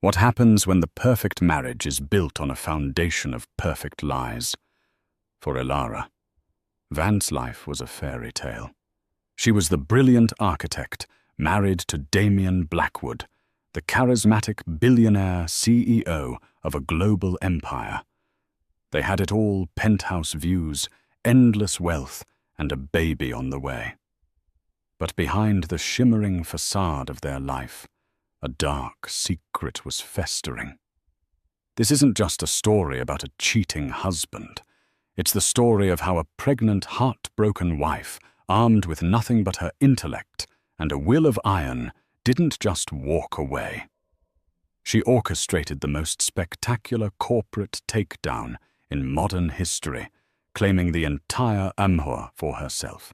What happens when the perfect marriage is built on a foundation of perfect lies? For Elara, Van's life was a fairy tale. She was the brilliant architect, married to Damien Blackwood, the charismatic billionaire CEO of a global empire. They had it all: penthouse views, endless wealth, and a baby on the way. But behind the shimmering facade of their life, a dark secret was festering. This isn't just a story about a cheating husband. It's the story of how a pregnant, heartbroken wife, armed with nothing but her intellect and a will of iron, didn't just walk away. She orchestrated the most spectacular corporate takedown in modern history, claiming the entire Amhur for herself.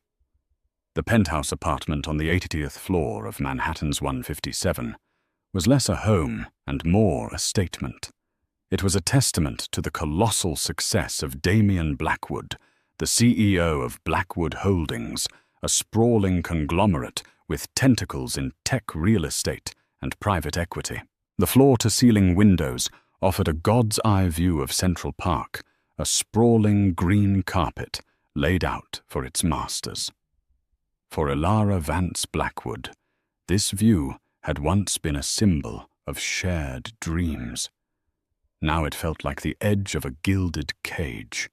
The penthouse apartment on the 80th floor of Manhattan's 157 was less a home and more a statement. It was a testament to the colossal success of Damien Blackwood, the CEO of Blackwood Holdings, a sprawling conglomerate with tentacles in tech real estate and private equity. The floor-to-ceiling windows offered a god's-eye view of Central Park, a sprawling green carpet laid out for its masters. For Elara Vance Blackwood, this view had once been a symbol of shared dreams. Now it felt like the edge of a gilded cage.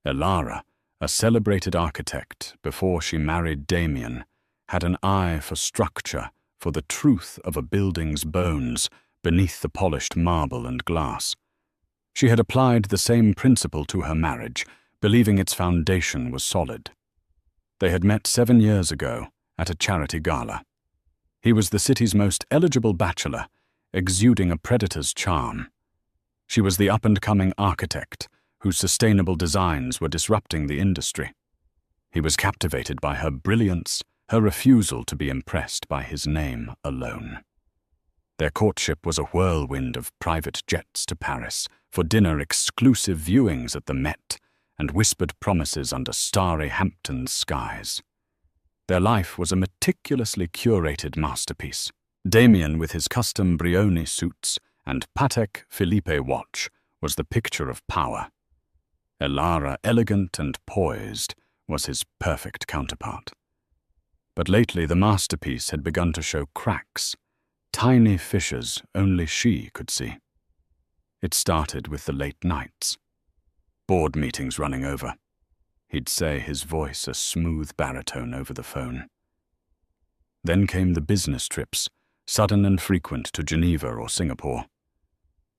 Elara, a celebrated architect before she married Damien, had an eye for structure, for the truth of a building's bones beneath the polished marble and glass. She had applied the same principle to her marriage, believing its foundation was solid. They had met 7 years ago at a charity gala. He was the city's most eligible bachelor, exuding a predator's charm. She was the up-and-coming architect whose sustainable designs were disrupting the industry. He was captivated by her brilliance, her refusal to be impressed by his name alone. Their courtship was a whirlwind of private jets to Paris, for dinner, exclusive viewings at the Met, and whispered promises under starry Hampton's skies. Their life was a meticulously curated masterpiece. Damien, with his custom Brioni suits and Patek Philippe watch, was the picture of power. Elara, elegant and poised, was his perfect counterpart. But lately the masterpiece had begun to show cracks, tiny fissures only she could see. It started with the late nights. Board meetings running over. He'd say, his voice a smooth baritone over the phone. Then came the business trips, sudden and frequent, to Geneva or Singapore.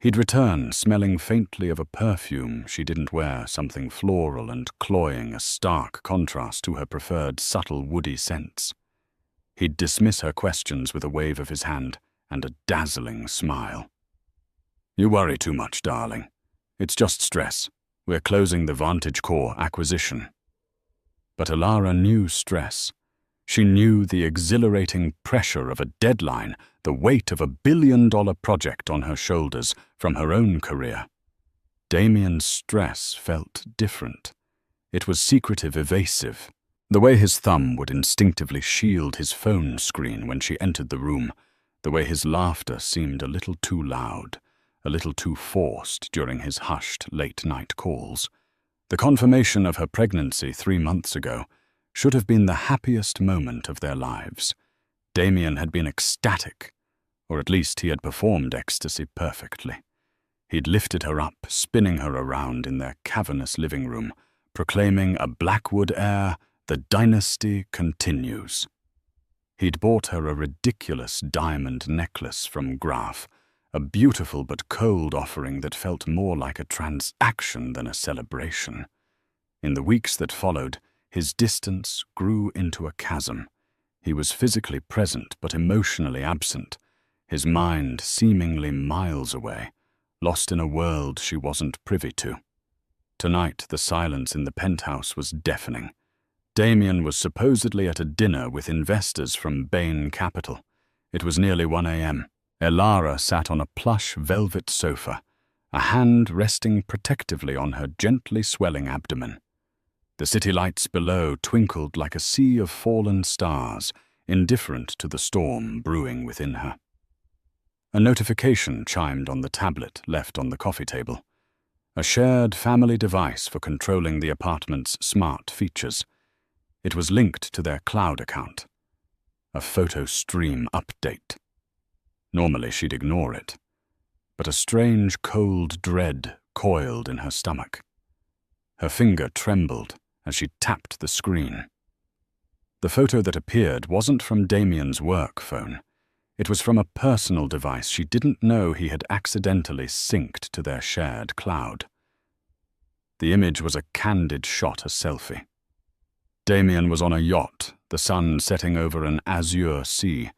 He'd return, smelling faintly of a perfume she didn't wear, something floral and cloying, a stark contrast to her preferred subtle woody scents. He'd dismiss her questions with a wave of his hand and a dazzling smile. "You worry too much, darling. It's just stress. We're closing the Vantage Core acquisition." But Elara knew stress. She knew the exhilarating pressure of a deadline, the weight of $1 billion project on her shoulders from her own career. Damien's stress felt different. It was secretive, evasive. The way his thumb would instinctively shield his phone screen when she entered the room, the way his laughter seemed a little too loud, a little too forced during his hushed late-night calls. The confirmation of her pregnancy 3 months ago should have been the happiest moment of their lives. Damien had been ecstatic, or at least he had performed ecstasy perfectly. He'd lifted her up, spinning her around in their cavernous living room, proclaiming, "A Blackwood heir, the dynasty continues." He'd bought her a ridiculous diamond necklace from Graf, a beautiful but cold offering that felt more like a transaction than a celebration. In the weeks that followed, his distance grew into a chasm. He was physically present but emotionally absent, his mind seemingly miles away, lost in a world she wasn't privy to. Tonight, the silence in the penthouse was deafening. Damien was supposedly at a dinner with investors from Bain Capital. It was nearly 1 a.m. Elara sat on a plush velvet sofa, a hand resting protectively on her gently swelling abdomen. The city lights below twinkled like a sea of fallen stars, indifferent to the storm brewing within her. A notification chimed on the tablet left on the coffee table. A shared family device for controlling the apartment's smart features. It was linked to their cloud account. A photo stream update. Normally she'd ignore it, but a strange cold dread coiled in her stomach. Her finger trembled as she tapped the screen. The photo that appeared wasn't from Damien's work phone. It was from a personal device she didn't know he had accidentally synced to their shared cloud. The image was a candid shot, a selfie. Damien was on a yacht, the sun setting over an azure sea,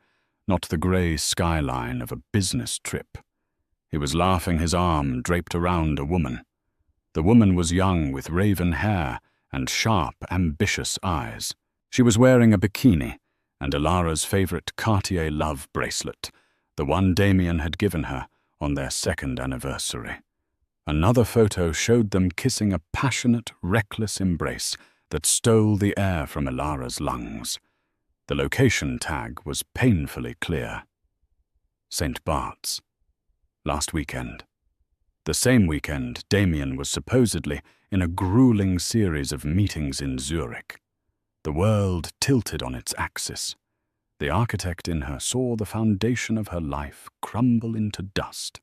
not the grey skyline of a business trip. He was laughing, his arm draped around a woman. The woman was young, with raven hair and sharp, ambitious eyes. She was wearing a bikini and Elara's favourite Cartier love bracelet, the one Damien had given her on their 2nd anniversary. Another photo showed them kissing a passionate, reckless embrace that stole the air from Elara's lungs. The location tag was painfully clear. St. Bart's. Last weekend. The same weekend, Damien was supposedly in a grueling series of meetings in Zurich. The world tilted on its axis. The architect in her saw the foundation of her life crumble into dust.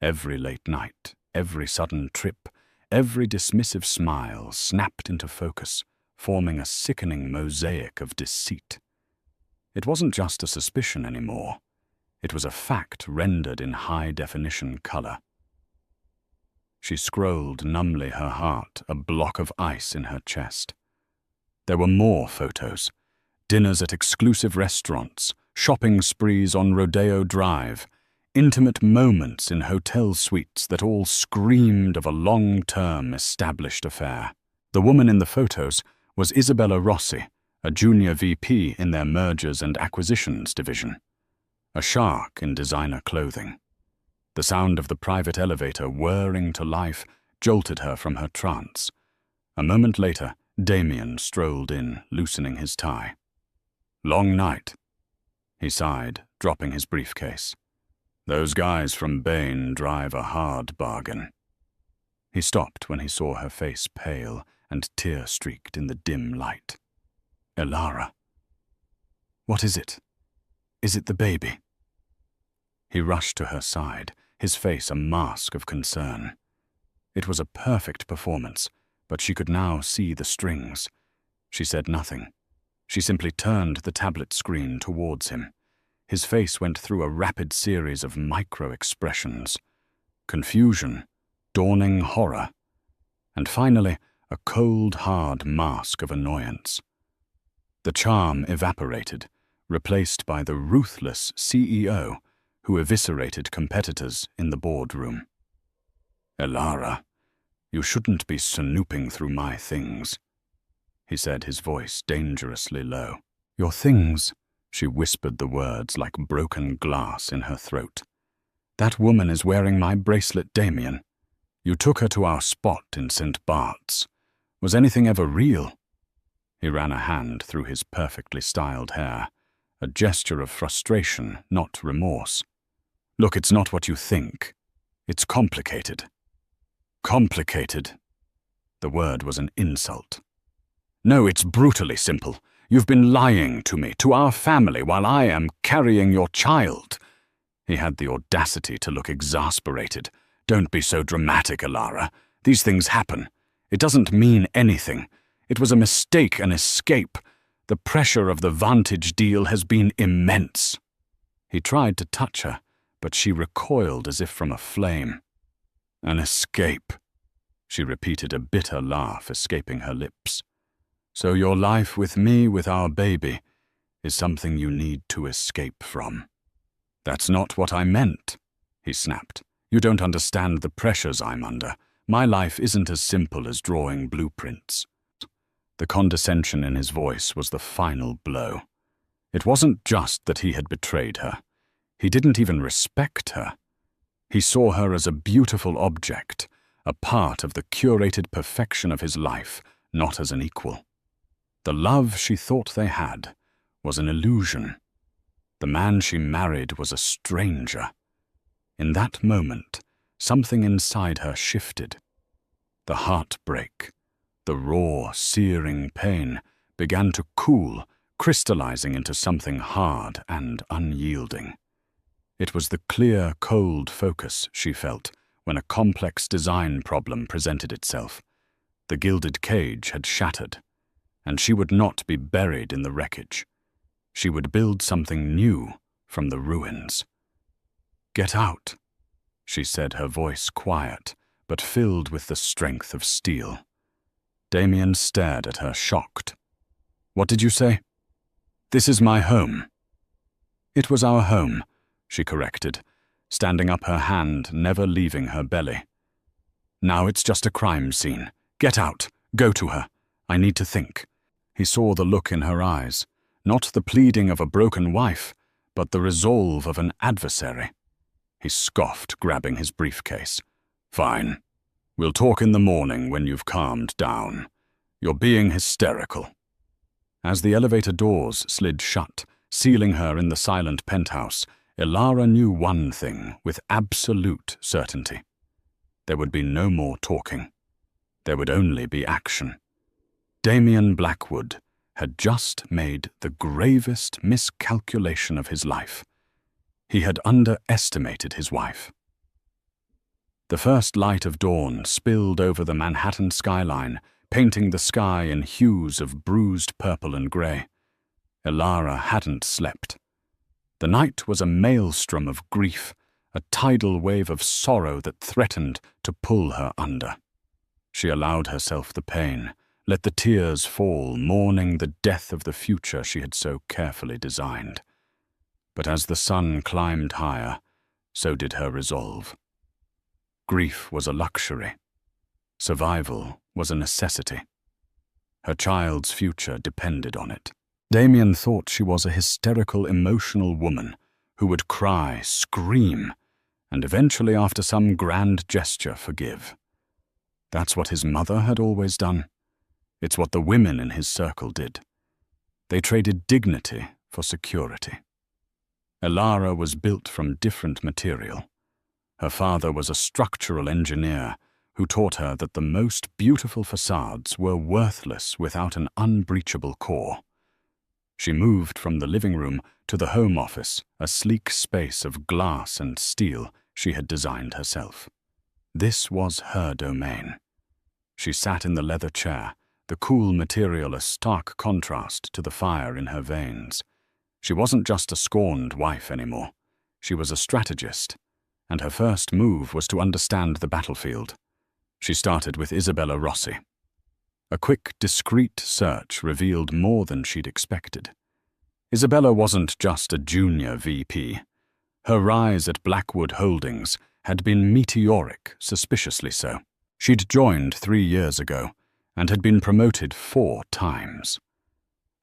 Every late night, every sudden trip, every dismissive smile snapped into focus, forming a sickening mosaic of deceit. It wasn't just a suspicion anymore. It was a fact rendered in high-definition color. She scrolled numbly, her heart a block of ice in her chest. There were more photos. Dinners at exclusive restaurants, shopping sprees on Rodeo Drive, intimate moments in hotel suites that all screamed of a long-term established affair. The woman in the photos was Isabella Rossi, a junior VP in their mergers and acquisitions division. A shark in designer clothing. The sound of the private elevator whirring to life jolted her from her trance. A moment later, Damien strolled in, loosening his tie. "Long night," he sighed, dropping his briefcase. "Those guys from Bain drive a hard bargain." He stopped when he saw her face pale and tear-streaked in the dim light. "Elara. What is it? Is it the baby?" He rushed to her side, his face a mask of concern. It was a perfect performance, but she could now see the strings. She said nothing. She simply turned the tablet screen towards him. His face went through a rapid series of micro-expressions. Confusion, dawning horror, and finally a cold, hard mask of annoyance. The charm evaporated, replaced by the ruthless CEO who eviscerated competitors in the boardroom. "Elara, you shouldn't be snooping through my things," he said, his voice dangerously low. "Your things," she whispered the words like broken glass in her throat. "That woman is wearing my bracelet, Damien. You took her to our spot in St. Bart's. Was anything ever real?" He ran a hand through his perfectly styled hair, a gesture of frustration, not remorse. "Look, it's not what you think. It's complicated." "Complicated?" The word was an insult. "No, it's brutally simple. You've been lying to me, to our family, while I am carrying your child." He had the audacity to look exasperated. "Don't be so dramatic, Elara. These things happen. It doesn't mean anything. It was a mistake, an escape. The pressure of the Vantage deal has been immense." He tried to touch her, but she recoiled as if from a flame. "An escape," she repeated, a bitter laugh escaping her lips. "So your life with me, with our baby, is something you need to escape from." "That's not what I meant," he snapped. "You don't understand the pressures I'm under. My life isn't as simple as drawing blueprints." The condescension in his voice was the final blow. It wasn't just that he had betrayed her. He didn't even respect her. He saw her as a beautiful object, a part of the curated perfection of his life, not as an equal. The love she thought they had was an illusion. The man she married was a stranger, In that moment, something inside her shifted. The heartbreak, the raw, searing pain, began to cool, crystallizing into something hard and unyielding. It was the clear, cold focus she felt when a complex design problem presented itself. The gilded cage had shattered, and she would not be buried in the wreckage. She would build something new from the ruins. "Get out," she said, her voice quiet, but filled with the strength of steel. Damien stared at her, shocked. "What did you say?" "This is my home." "It was our home," she corrected, standing up, her hand never leaving her belly. "Now it's just a crime scene. Get out. Go to her. I need to think." He saw the look in her eyes, not the pleading of a broken wife, but the resolve of an adversary. He scoffed, grabbing his briefcase. "Fine. We'll talk in the morning when you've calmed down. You're being hysterical." As the elevator doors slid shut, sealing her in the silent penthouse, Elara knew one thing with absolute certainty. There would be no more talking. There would only be action. Damien Blackwood had just made the gravest miscalculation of his life. He had underestimated his wife. The first light of dawn spilled over the Manhattan skyline, painting the sky in hues of bruised purple and grey. Elara hadn't slept. The night was a maelstrom of grief, a tidal wave of sorrow that threatened to pull her under. She allowed herself the pain, let the tears fall, mourning the death of the future she had so carefully designed. But as the sun climbed higher, so did her resolve. Grief was a luxury. Survival was a necessity. Her child's future depended on it. Damien thought she was a hysterical, emotional woman who would cry, scream, and eventually, after some grand gesture, forgive. That's what his mother had always done. It's what the women in his circle did. They traded dignity for security. Elara was built from different material. Her father was a structural engineer who taught her that the most beautiful facades were worthless without an unbreachable core. She moved from the living room to the home office, a sleek space of glass and steel she had designed herself. This was her domain. She sat in the leather chair, the cool material a stark contrast to the fire in her veins. She wasn't just a scorned wife anymore. She was a strategist, and her first move was to understand the battlefield. She started with Isabella Rossi. A quick, discreet search revealed more than she'd expected. Isabella wasn't just a junior VP. Her rise at Blackwood Holdings had been meteoric, suspiciously so. She'd joined 3 years ago and had been promoted 4 times.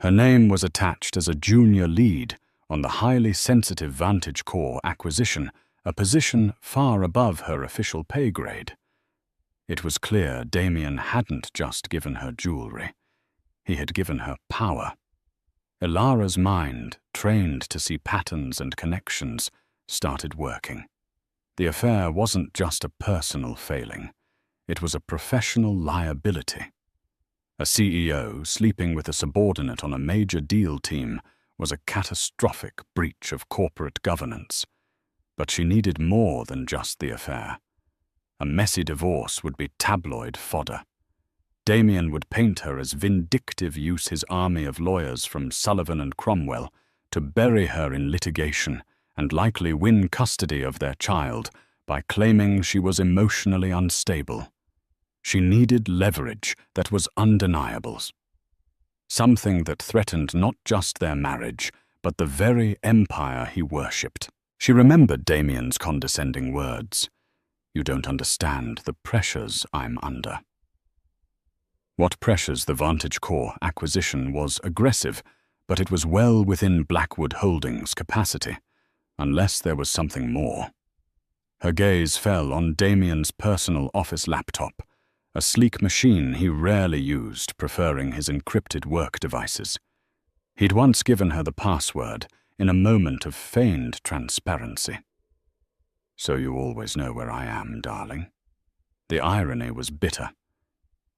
Her name was attached as a junior lead on the highly sensitive Vantage Core acquisition, a position far above her official pay grade. It was clear Damien hadn't just given her jewelry. He had given her power. Elara's mind, trained to see patterns and connections, started working. The affair wasn't just a personal failing. It was a professional liability. A CEO sleeping with a subordinate on a major deal team was a catastrophic breach of corporate governance. But she needed more than just the affair. A messy divorce would be tabloid fodder. Damien would paint her as vindictive, use his army of lawyers from Sullivan and Cromwell to bury her in litigation and likely win custody of their child by claiming she was emotionally unstable. She needed leverage that was undeniable. Something that threatened not just their marriage, but the very empire he worshipped. She remembered Damien's condescending words. "You don't understand the pressures I'm under." What pressures the Vantage Core acquisition was aggressive, but it was well within Blackwood Holdings' capacity, unless there was something more. Her gaze fell on Damien's personal office laptop, a sleek machine he rarely used, preferring his encrypted work devices. He'd once given her the password in a moment of feigned transparency. "So you always know where I am, darling." The irony was bitter.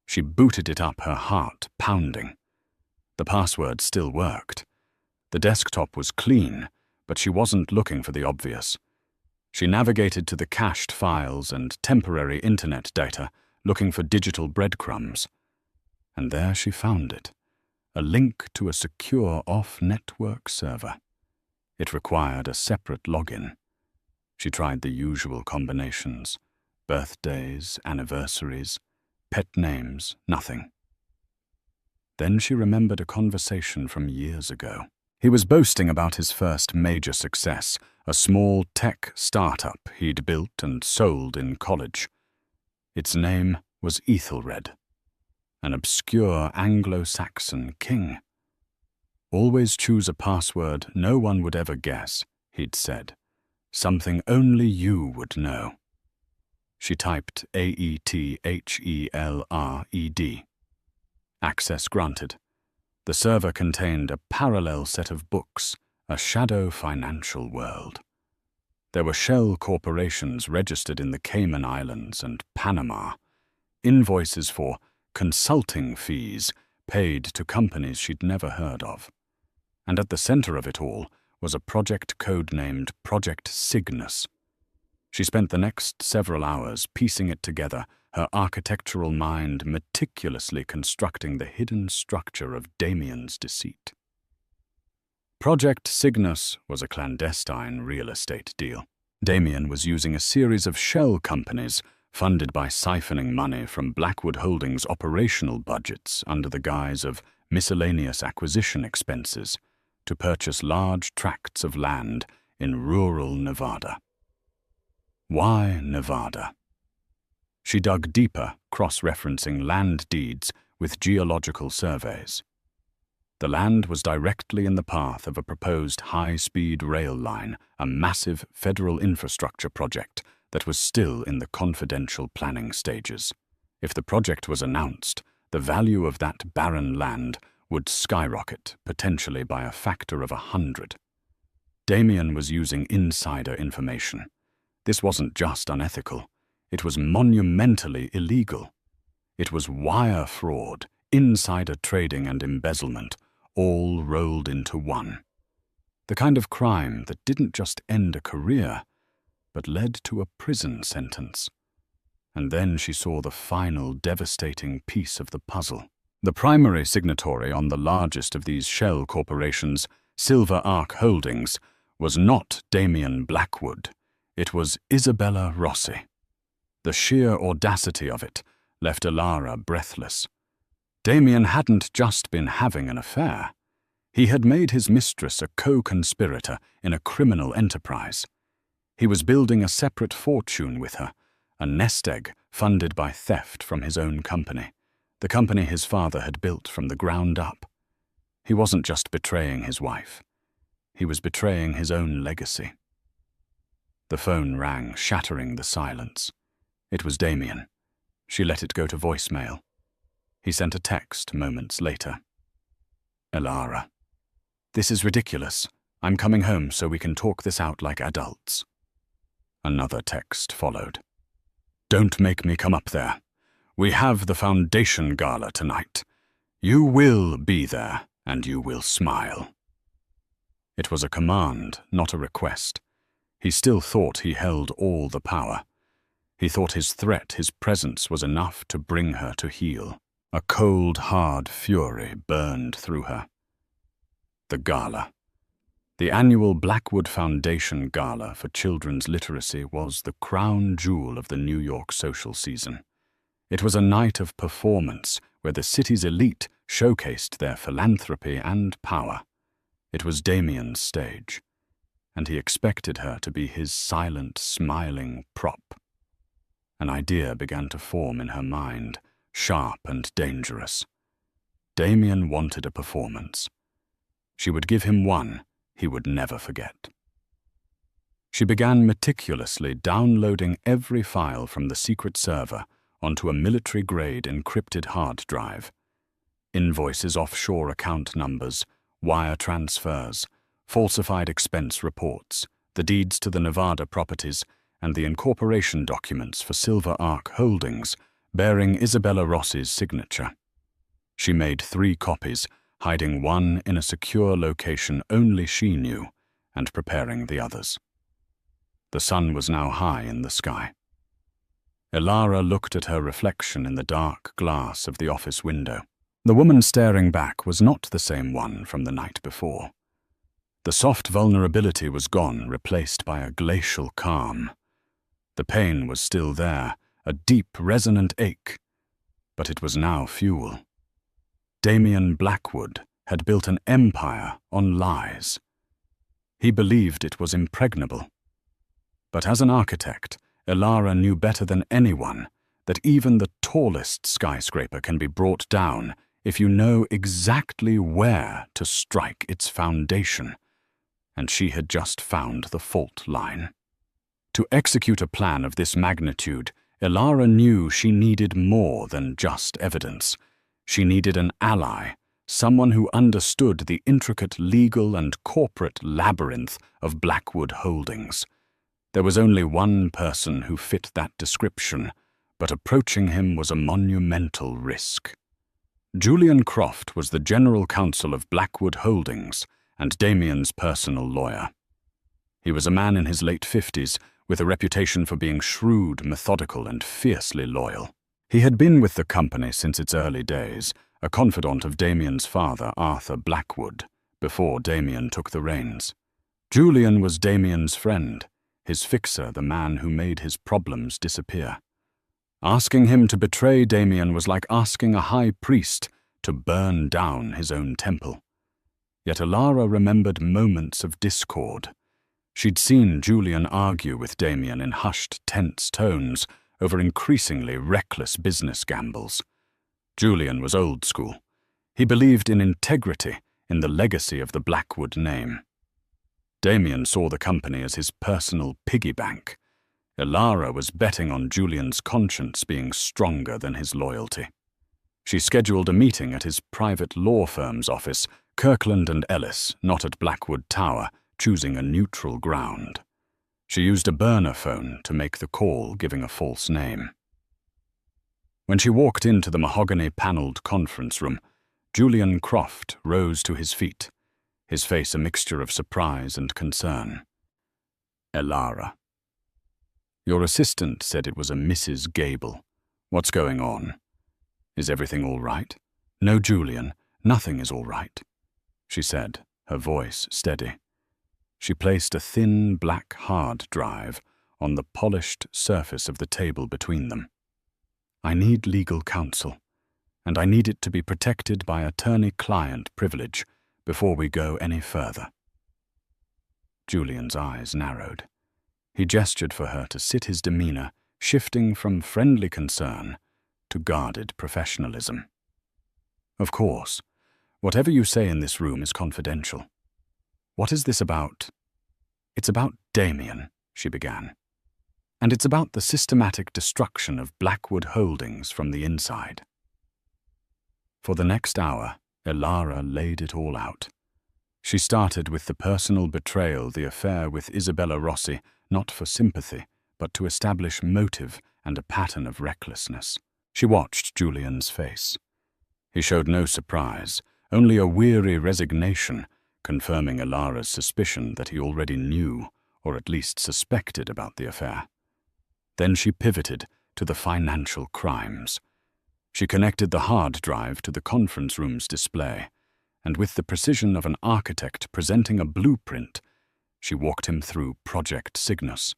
She booted it up, her heart pounding. The password still worked. The desktop was clean, but she wasn't looking for the obvious. She navigated to the cached files and temporary internet data, looking for digital breadcrumbs. And there she found it, a link to a secure off-network server. It required a separate login. She tried the usual combinations: birthdays, anniversaries, pet names, nothing. Then she remembered a conversation from years ago. He was boasting about his first major success, a small tech startup he'd built and sold in college. Its name was Ethelred, an obscure Anglo-Saxon king. "Always choose a password no one would ever guess," he'd said. "Something only you would know." She typed AETHELRED. Access granted. The server contained a parallel set of books, a shadow financial world. There were shell corporations registered in the Cayman Islands and Panama, invoices for consulting fees paid to companies she'd never heard of. And at the center of it all was a project codenamed Project Cygnus. She spent the next several hours piecing it together, her architectural mind meticulously constructing the hidden structure of Damien's deceit. Project Cygnus was a clandestine real estate deal. Damien was using a series of shell companies funded by siphoning money from Blackwood Holdings' operational budgets under the guise of miscellaneous acquisition expenses to purchase large tracts of land in rural Nevada. Why Nevada? She dug deeper, cross-referencing land deeds with geological surveys. The land was directly in the path of a proposed high-speed rail line, a massive federal infrastructure project that was still in the confidential planning stages. If the project was announced, the value of that barren land would skyrocket, potentially by a factor of 100. Damien was using insider information. This wasn't just unethical. It was monumentally illegal. It was wire fraud, insider trading, and embezzlement, all rolled into one. The kind of crime that didn't just end a career, but led to a prison sentence. And then she saw the final devastating piece of the puzzle. The primary signatory on the largest of these shell corporations, Silver Arc Holdings, was not Damien Blackwood. It was Isabella Rossi. The sheer audacity of it left Alara breathless. Damien hadn't just been having an affair. He had made his mistress a co-conspirator in a criminal enterprise. He was building a separate fortune with her, a nest egg funded by theft from his own company, the company his father had built from the ground up. He wasn't just betraying his wife. He was betraying his own legacy. The phone rang, shattering the silence. It was Damien. She let it go to voicemail. He sent a text moments later. "Alara, this is ridiculous. I'm coming home so we can talk this out like adults." Another text followed. "Don't make me come up there. We have the foundation gala tonight. You will be there, and you will smile." It was a command, not a request. He still thought he held all the power. He thought his threat, his presence, was enough to bring her to heel. A cold, hard fury burned through her. The gala. The annual Blackwood Foundation Gala for Children's Literacy was the crown jewel of the New York social season. It was a night of performance where the city's elite showcased their philanthropy and power. It was Damien's stage, and he expected her to be his silent, smiling prop. An idea began to form in her mind, sharp and dangerous. Damien wanted a performance. She would give him one he would never forget. She began meticulously downloading every file from the secret server onto a military-grade encrypted hard drive. Invoices, offshore account numbers, wire transfers, falsified expense reports, the deeds to the Nevada properties, and the incorporation documents for Silver Arc Holdings bearing Isabella Rossi's signature. She made 3 copies, hiding one in a secure location only she knew, and preparing the others. The sun was now high in the sky. Elara looked at her reflection in the dark glass of the office window. The woman staring back was not the same one from the night before. The soft vulnerability was gone, replaced by a glacial calm. The pain was still there, a deep, resonant ache, but it was now fuel. Damien Blackwood had built an empire on lies. He believed it was impregnable. But as an architect, Elara knew better than anyone that even the tallest skyscraper can be brought down if you know exactly where to strike its foundation, and she had just found the fault line. To execute a plan of this magnitude, Elara knew she needed more than just evidence. She needed an ally, someone who understood the intricate legal and corporate labyrinth of Blackwood Holdings. There was only one person who fit that description, but approaching him was a monumental risk. Julian Croft was the general counsel of Blackwood Holdings and Damien's personal lawyer. He was a man in his late 50s with a reputation for being shrewd, methodical, and fiercely loyal. He had been with the company since its early days, a confidant of Damien's father, Arthur Blackwood, before Damien took the reins. Julian was Damien's friend, his fixer, the man who made his problems disappear. Asking him to betray Damien was like asking a high priest to burn down his own temple. Yet Elara remembered moments of discord. She'd seen Julian argue with Damien in hushed, tense tones over increasingly reckless business gambles. Julian was old school. He believed in integrity, in the legacy of the Blackwood name. Damien saw the company as his personal piggy bank. Elara was betting on Julian's conscience being stronger than his loyalty. She scheduled a meeting at his private law firm's office, Kirkland & Ellis, not at Blackwood Tower, choosing a neutral ground. She used a burner phone to make the call, giving a false name. When she walked into the mahogany-paneled conference room, Julian Croft rose to his feet, his face a mixture of surprise and concern. Elara. Your assistant said it was a Mrs. Gable. What's going on? Is everything all right? No, Julian, nothing is all right, she said, her voice steady. She placed a thin black hard drive on the polished surface of the table between them. I need legal counsel, and I need it to be protected by attorney-client privilege before we go any further. Julian's eyes narrowed. He gestured for her to sit, his demeanor shifting from friendly concern to guarded professionalism. Of course, whatever you say in this room is confidential. What is this about? It's about Damien, she began. And it's about the systematic destruction of Blackwood Holdings from the inside. For the next hour, Elara laid it all out. She started with the personal betrayal, the affair with Isabella Rossi, not for sympathy, but to establish motive and a pattern of recklessness. She watched Julian's face. He showed no surprise, only a weary resignation, confirming Elara's suspicion that he already knew, or at least suspected, about the affair. Then she pivoted to the financial crimes. She connected the hard drive to the conference room's display, and with the precision of an architect presenting a blueprint, she walked him through Project Cygnus,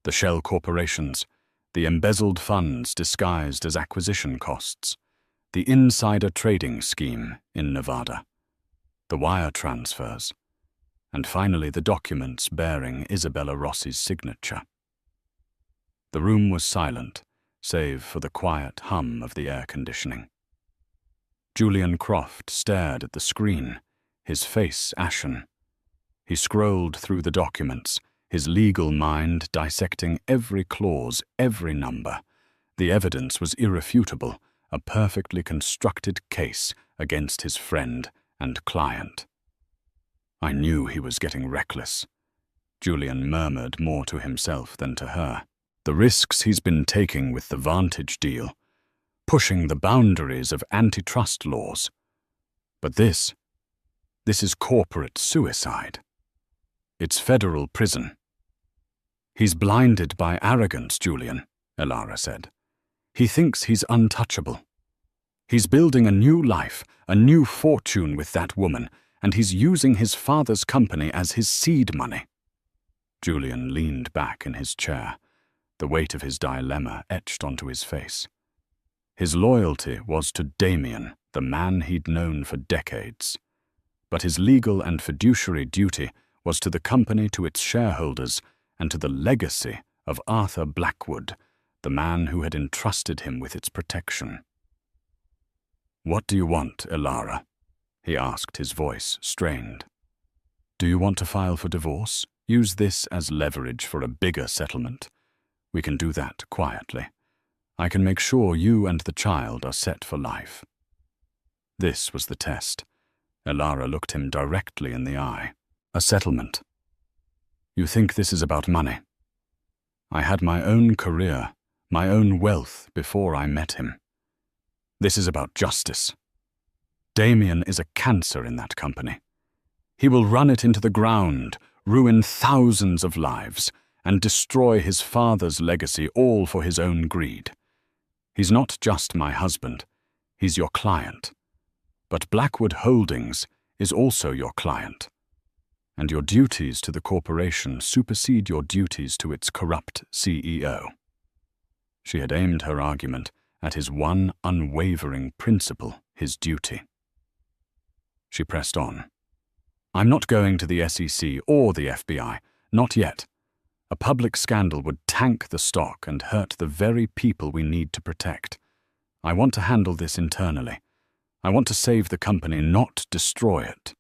the shell corporations, the embezzled funds disguised as acquisition costs, the insider trading scheme in Nevada, the wire transfers, and finally the documents bearing Isabella Rossi's signature. The room was silent, save for the quiet hum of the air conditioning. Julian Croft stared at the screen, his face ashen. He scrolled through the documents, his legal mind dissecting every clause, every number. The evidence was irrefutable, a perfectly constructed case against his friend and client. I knew he was getting reckless. Julian murmured more to himself than to her. The risks he's been taking with the Vantage deal, pushing the boundaries of antitrust laws. But this is corporate suicide. It's federal prison. He's blinded by arrogance, Julian, Elara said. He thinks he's untouchable. He's building a new life, a new fortune with that woman, and he's using his father's company as his seed money. Julian leaned back in his chair, the weight of his dilemma etched onto his face. His loyalty was to Damien, the man he'd known for decades. But his legal and fiduciary duty was to the company, to its shareholders, and to the legacy of Arthur Blackwood, the man who had entrusted him with its protection. "What do you want, Elara?" he asked, his voice strained. "Do you want to file for divorce? Use this as leverage for a bigger settlement. We can do that quietly. I can make sure you and the child are set for life." This was the test. Elara looked him directly in the eye. "A settlement. You think this is about money? I had my own career, my own wealth before I met him. This is about justice. Damien is a cancer in that company. He will run it into the ground, ruin thousands of lives, and destroy his father's legacy, all for his own greed. He's not just my husband, he's your client. But Blackwood Holdings is also your client, and your duties to the corporation supersede your duties to its corrupt CEO." She had aimed her argument at his one unwavering principle, his duty. She pressed on. "I'm not going to the SEC or the FBI, not yet. A public scandal would tank the stock and hurt the very people we need to protect. I want to handle this internally. I want to save the company, not destroy it."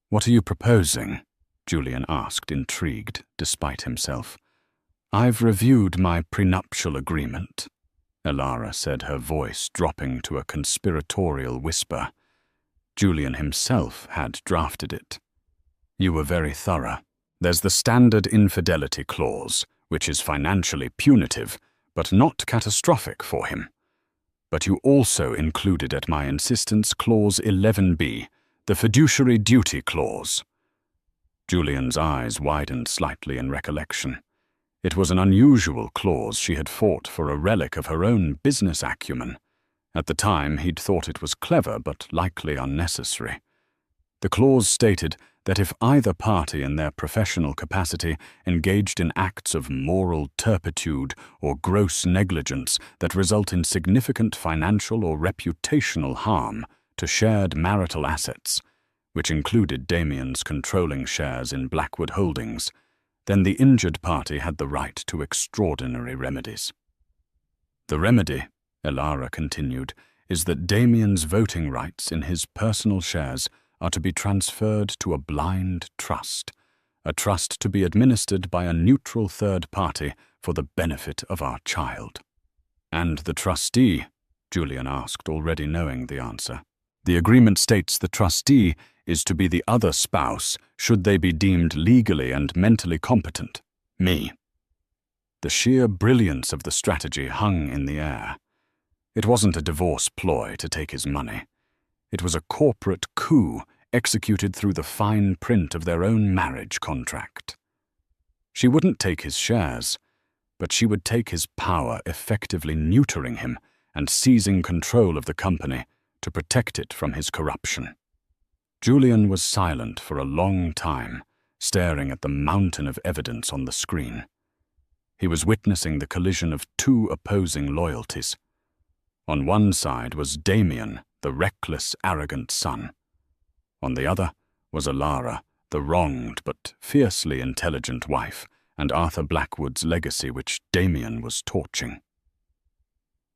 "What are you proposing?" Julian asked, intrigued, despite himself. "I've reviewed my prenuptial agreement," Elara said, her voice dropping to a conspiratorial whisper. Julian himself had drafted it. "You were very thorough. There's the standard infidelity clause, which is financially punitive, but not catastrophic for him. But you also included at my insistence Clause 11B, the fiduciary duty clause." Julian's eyes widened slightly in recollection. It was an unusual clause she had fought for, a relic of her own business acumen. At the time, he'd thought it was clever but likely unnecessary. The clause stated that if either party in their professional capacity engaged in acts of moral turpitude or gross negligence that result in significant financial or reputational harm to shared marital assets, which included Damien's controlling shares in Blackwood Holdings, then the injured party had the right to extraordinary remedies. "The remedy," Elara continued, "is that Damien's voting rights in his personal shares are to be transferred to a blind trust, a trust to be administered by a neutral third party for the benefit of our child." "And the trustee?" Julian asked, already knowing the answer. "The agreement states the trustee is to be the other spouse should they be deemed legally and mentally competent. Me." The sheer brilliance of the strategy hung in the air. It wasn't a divorce ploy to take his money. It was a corporate coup executed through the fine print of their own marriage contract. She wouldn't take his shares, but she would take his power, effectively neutering him and seizing control of the company to protect it from his corruption. Julian was silent for a long time, staring at the mountain of evidence on the screen. He was witnessing the collision of two opposing loyalties. On one side was Damien, the reckless, arrogant son. On the other was Elara, the wronged but fiercely intelligent wife, and Arthur Blackwood's legacy which Damien was torching.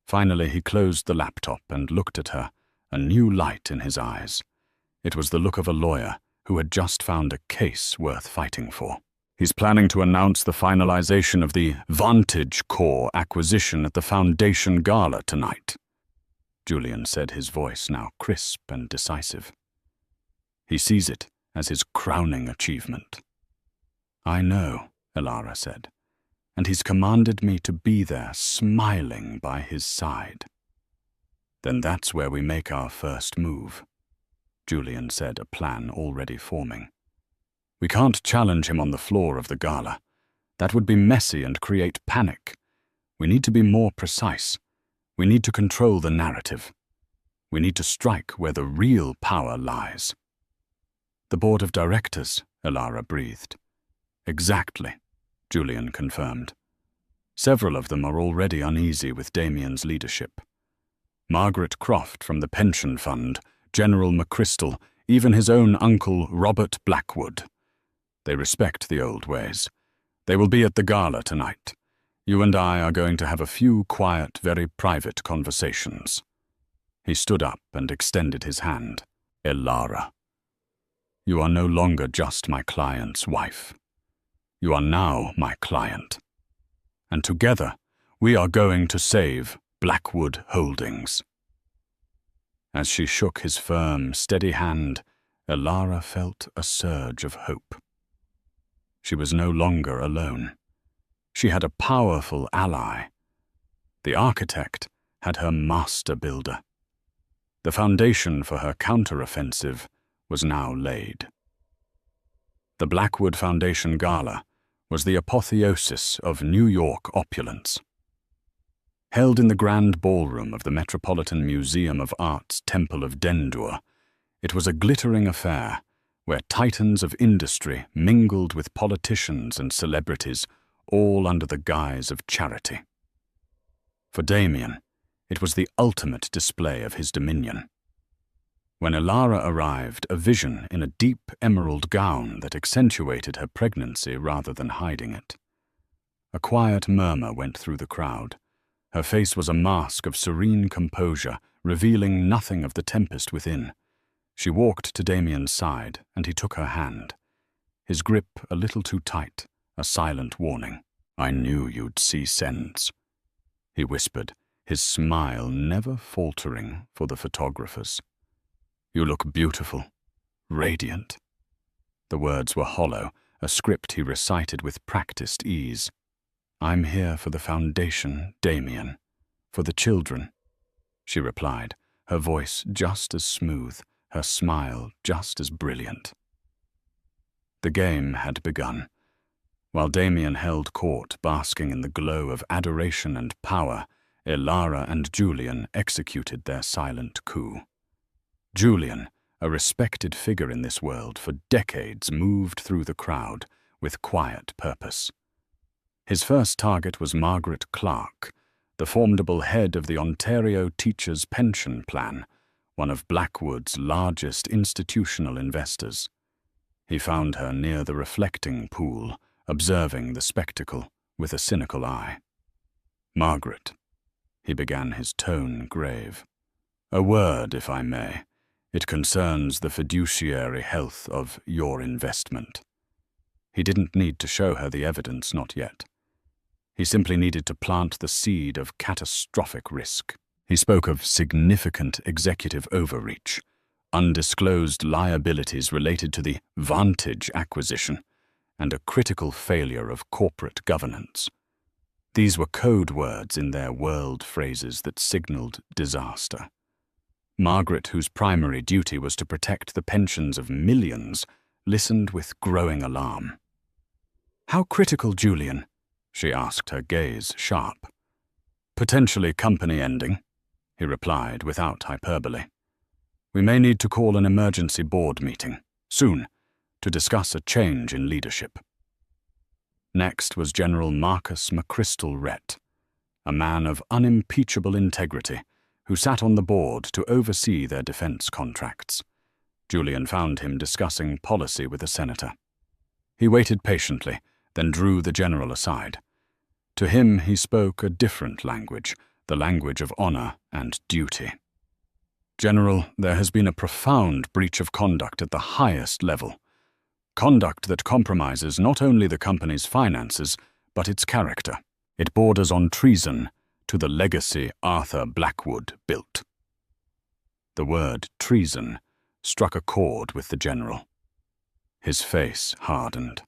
Finally he closed the laptop and looked at her, a new light in his eyes. It was the look of a lawyer who had just found a case worth fighting for. "He's planning to announce the finalization of the Vantage Core acquisition at the Foundation Gala tonight," Julian said, his voice now crisp and decisive. "He sees it as his crowning achievement." I know, Elara said, and he's commanded me to be there, smiling by his side. Then that's where we make our first move, Julian said, a plan already forming. We can't challenge him on the floor of the gala. That would be messy and create panic. We need to be more precise. We need to control the narrative. We need to strike where the real power lies. The board of directors, Elara breathed. Exactly, Julian confirmed. Several of them are already uneasy with Damien's leadership. Margaret Croft from the pension fund, General McChrystal, even his own uncle Robert Blackwood. They respect the old ways. They will be at the gala tonight. You and I are going to have a few quiet, very private conversations. He stood up and extended his hand. Elara, you are no longer just my client's wife. You are now my client. And together, we are going to save Blackwood Holdings. As she shook his firm, steady hand, Elara felt a surge of hope. She was no longer alone. She had a powerful ally. The architect had her master builder. The foundation for her counteroffensive was now laid. The Blackwood Foundation Gala was the apotheosis of New York opulence. Held in the grand ballroom of the Metropolitan Museum of Art's Temple of Dendur, it was a glittering affair where titans of industry mingled with politicians and celebrities, all under the guise of charity. For Damien, it was the ultimate display of his dominion. When Elara arrived, a vision in a deep emerald gown that accentuated her pregnancy rather than hiding it. A quiet murmur went through the crowd. Her face was a mask of serene composure, revealing nothing of the tempest within. She walked to Damien's side, and he took her hand. His grip a little too tight, a silent warning. I knew you'd see sense, he whispered, his smile never faltering for the photographers. You look beautiful, radiant. The words were hollow, a script he recited with practiced ease. I'm here for the foundation, Damien, for the children, she replied, her voice just as smooth, her smile just as brilliant. The game had begun. While Damien held court, basking in the glow of adoration and power, Elara and Julian executed their silent coup. Julian, a respected figure in this world for decades, moved through the crowd with quiet purpose. His first target was Margaret Clark, the formidable head of the Ontario Teachers' Pension Plan, one of Blackwood's largest institutional investors. He found her near the reflecting pool, observing the spectacle with a cynical eye. Margaret, he began, his tone grave. A word, if I may. It concerns the fiduciary health of your investment. He didn't need to show her the evidence, not yet. He simply needed to plant the seed of catastrophic risk. He spoke of significant executive overreach, undisclosed liabilities related to the Vantage acquisition, and a critical failure of corporate governance. These were code words in their world phrases that signaled disaster. Margaret, whose primary duty was to protect the pensions of millions, listened with growing alarm. How critical, Julian? She asked, her gaze sharp. Potentially company-ending, he replied without hyperbole. We may need to call an emergency board meeting, soon, to discuss a change in leadership. Next was General Marcus McChrystal Rhett, a man of unimpeachable integrity, who sat on the board to oversee their defense contracts. Julian found him discussing policy with a senator. He waited patiently, then drew the general aside. To him he spoke a different language, the language of honor and duty. General, there has been a profound breach of conduct at the highest level. Conduct that compromises not only the company's finances, but its character. It borders on treason to the legacy Arthur Blackwood built. The word treason struck a chord with the general. His face hardened.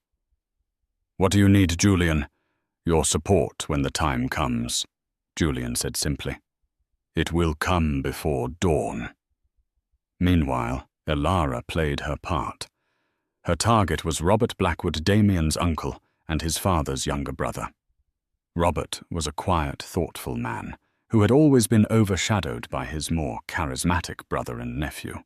"What do you need, Julian?" "Your support when the time comes," Julian said simply. "It will come before dawn." Meanwhile, Elara played her part. Her target was Robert Blackwood, Damien's uncle, and his father's younger brother. Robert was a quiet, thoughtful man who had always been overshadowed by his more charismatic brother and nephew.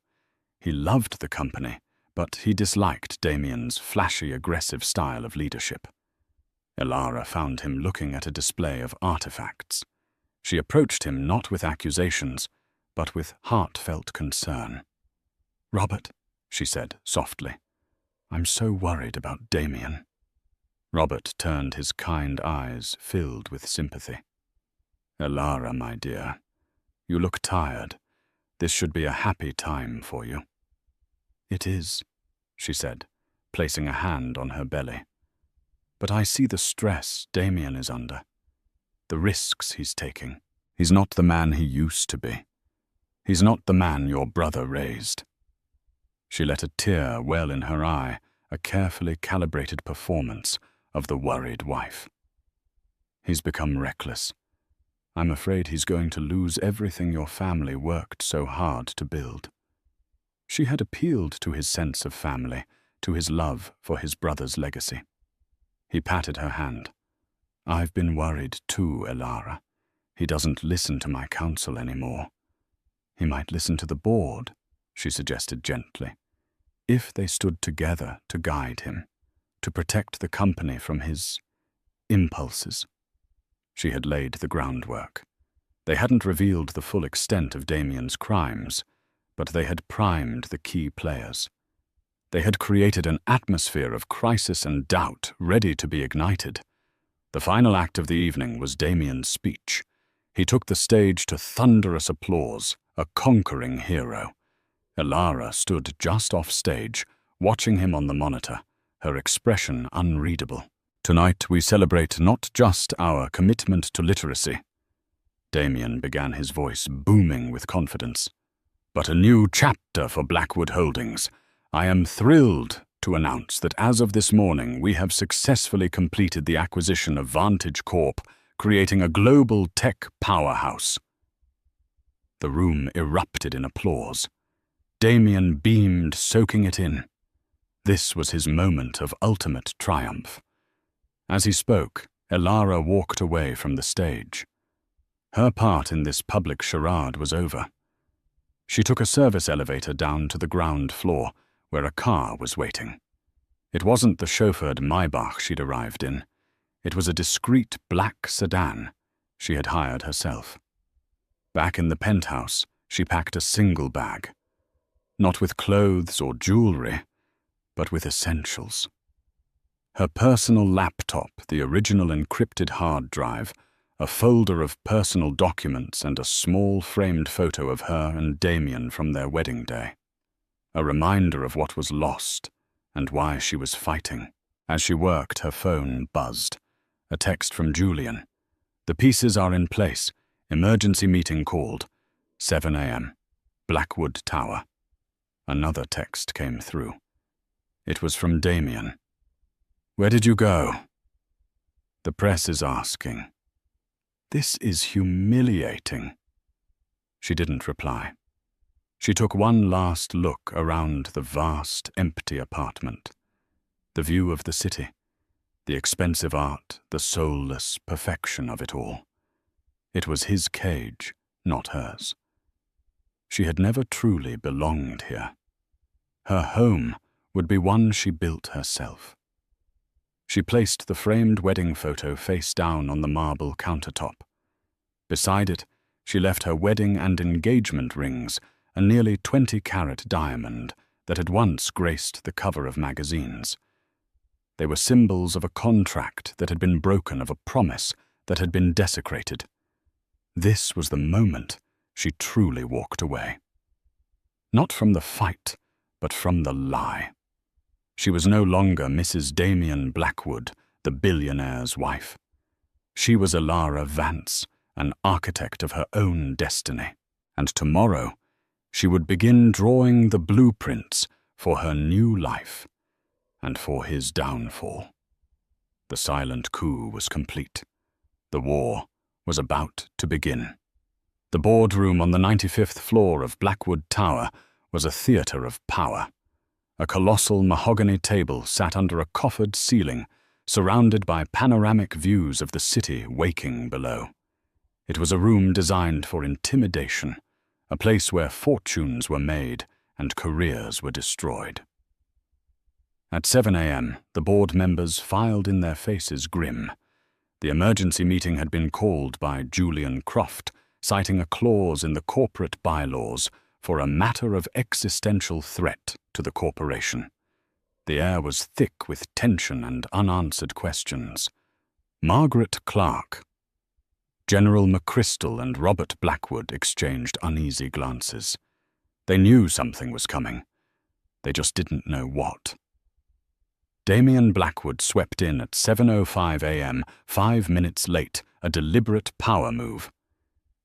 He loved the company, but he disliked Damien's flashy, aggressive style of leadership. Elara found him looking at a display of artifacts. She approached him not with accusations, but with heartfelt concern. "Robert," she said softly, "I'm so worried about Damien." Robert turned his kind eyes filled with sympathy. "Elara, my dear, you look tired. This should be a happy time for you." "It is," she said, placing a hand on her belly. "But I see the stress Damien is under, the risks he's taking. He's not the man he used to be. He's not the man your brother raised." She let a tear well in her eye, a carefully calibrated performance of the worried wife. "He's become reckless. I'm afraid he's going to lose everything your family worked so hard to build." She had appealed to his sense of family, to his love for his brother's legacy. He patted her hand. "I've been worried too, Elara. He doesn't listen to my counsel anymore." "He might listen to the board," she suggested gently. "If they stood together to guide him, to protect the company from his impulses." She had laid the groundwork. They hadn't revealed the full extent of Damien's crimes, but they had primed the key players. They had created an atmosphere of crisis and doubt ready to be ignited. The final act of the evening was Damien's speech. He took the stage to thunderous applause, a conquering hero. Elara stood just off stage, watching him on the monitor, her expression unreadable. "Tonight we celebrate not just our commitment to literacy," Damien began, his voice booming with confidence, "but a new chapter for Blackwood Holdings. I am thrilled to announce that as of this morning we have successfully completed the acquisition of Vantage Corp, creating a global tech powerhouse." The room erupted in applause. Damien beamed, soaking it in. This was his moment of ultimate triumph. As he spoke, Elara walked away from the stage. Her part in this public charade was over. She took a service elevator down to the ground floor, where a car was waiting. It wasn't the chauffeured Maybach she'd arrived in. It was a discreet black sedan she had hired herself. Back in the penthouse, she packed a single bag. Not with clothes or jewelry, but with essentials. Her personal laptop, the original encrypted hard drive, a folder of personal documents, and a small framed photo of her and Damien from their wedding day. A reminder of what was lost and why she was fighting. As she worked, her phone buzzed. A text from Julian. "The pieces are in place. Emergency meeting called. 7 a.m. Blackwood Tower." Another text came through. It was from Damien. "Where did you go?" "The press is asking." "This is humiliating." She didn't reply. She took one last look around the vast, empty apartment. The view of the city, the expensive art, the soulless perfection of it all. It was his cage, not hers. She had never truly belonged here. Her home would be one she built herself. She placed the framed wedding photo face down on the marble countertop. Beside it, she left her wedding and engagement rings, a nearly 20-carat diamond that had once graced the cover of magazines. They were symbols of a contract that had been broken, of a promise that had been desecrated. This was the moment she truly walked away. Not from the fight, but from the lie. She was no longer Mrs. Damien Blackwood, the billionaire's wife. She was Elara Vance, an architect of her own destiny. And tomorrow, she would begin drawing the blueprints for her new life and for his downfall. The silent coup was complete. The war was about to begin. The boardroom on the 95th floor of Blackwood Tower was a theatre of power. A colossal mahogany table sat under a coffered ceiling, surrounded by panoramic views of the city waking below. It was a room designed for intimidation, a place where fortunes were made and careers were destroyed. At 7 a.m., the board members filed in, their faces grim. The emergency meeting had been called by Julian Croft, citing a clause in the corporate bylaws for a matter of existential threat to the corporation. The air was thick with tension and unanswered questions. Margaret Clark. General McChrystal and Robert Blackwood exchanged uneasy glances. They knew something was coming. They just didn't know what. Damien Blackwood swept in at 7:05 a.m., 5 minutes late, a deliberate power move.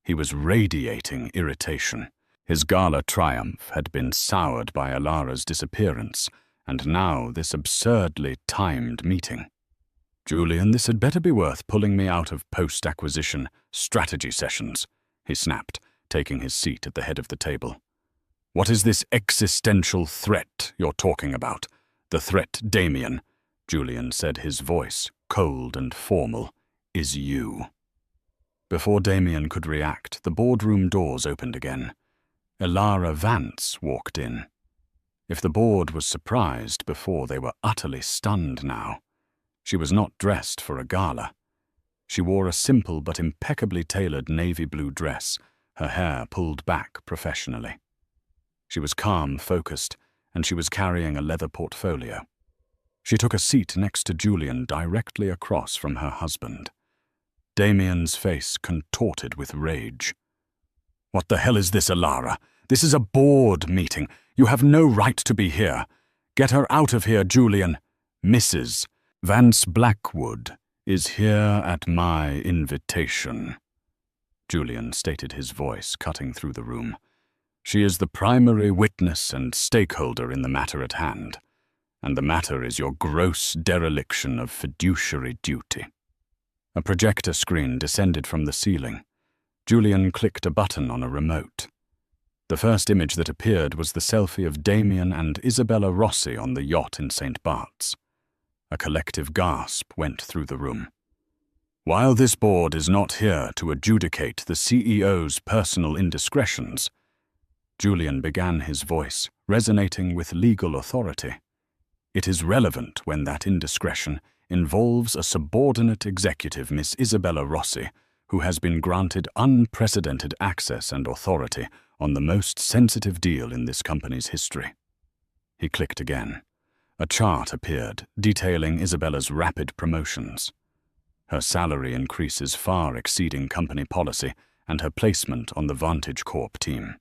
He was radiating irritation. His gala triumph had been soured by Alara's disappearance, and now this absurdly timed meeting. "Julian, this had better be worth pulling me out of post-acquisition strategy sessions," he snapped, taking his seat at the head of the table. "What is this existential threat you're talking about? The threat, Damien," Julian said, his voice cold and formal, "is you." Before Damien could react, the boardroom doors opened again. Alara Vance walked in. If the board was surprised before, they were utterly stunned now. She was not dressed for a gala. She wore a simple but impeccably tailored navy blue dress, her hair pulled back professionally. She was calm, focused, and she was carrying a leather portfolio. She took a seat next to Julian, directly across from her husband. Damien's face contorted with rage. "What the hell is this, Alara? This is a board meeting. You have no right to be here. Get her out of here, Julian. Mrs. Vance Blackwood is here at my invitation," Julian stated, his voice cutting through the room. "She is the primary witness and stakeholder in the matter at hand, and the matter is your gross dereliction of fiduciary duty." A projector screen descended from the ceiling. Julian clicked a button on a remote. The first image that appeared was the selfie of Damien and Isabella Rossi on the yacht in St. Bart's. A collective gasp went through the room. "While this board is not here to adjudicate the CEO's personal indiscretions," Julian began, his voice resonating with legal authority, "it is relevant when that indiscretion involves a subordinate executive, Miss Isabella Rossi, who has been granted unprecedented access and authority on the most sensitive deal in this company's history." He clicked again. A chart appeared, detailing Isabella's rapid promotions. Her salary increases far exceeding company policy and her placement on the Vantage Corp team.